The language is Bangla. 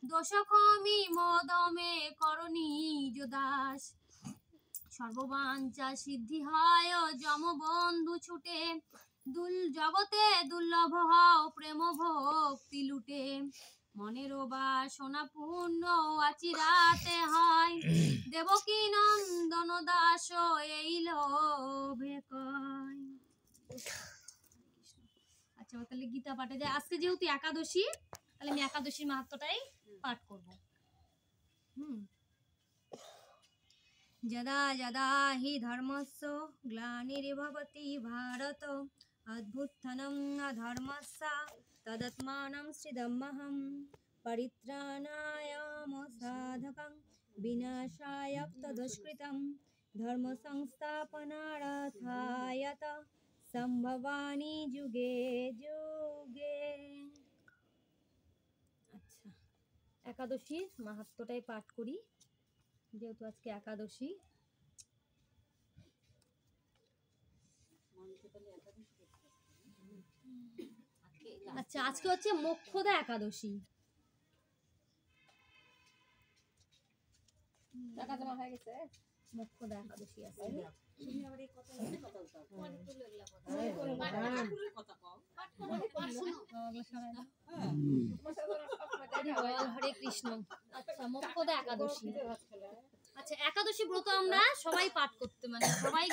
দোষক্ষমি মোদমে করণী দাস, সর্ববাঞ্ছা সিদ্ধি হয় যম বন্ধু ছুটে, জগতে দুর্লভ হও প্রেম ভক্তি লুটে, মনের বাসনা পূর্ণ আচিরাতে হয়, দেবকী নন্দন দাস এই লোভে কয়। আচ্ছা তাহলে গীতা পাঠে যায়। আজকে যেহেতু একাদশী, তাহলে আমি একাদশীর মাহাত্ম্যটাই পাঠ করব। যদা যদা হি ধর্মস্য গ্লানির্ভবতি ভারত, অভ্যুত্থানম অধর্মস্য তদাত্মাनं সৃজম্যহং, পরিত্রাণায় সাধকং বিনাশায় তদুষ্কৃতং, ধর্ম সংস্থাপনার্থায় সম্ভবামি যুগে যুগে। আচ্ছা একাদশীর মাহাত্ম্যটাই পাঠ করি, যেহেতু আজকে একাদশী। আচ্ছা আজকে হচ্ছে মোক্ষদা একাদশী। মোক্ষদা একাদশী আছে। হরে কৃষ্ণ। আচ্ছা মোক্ষদা একাদশী। আচ্ছা একাদশী ব্রত আমরা সবাই পাঠ করতে, মানে সবাই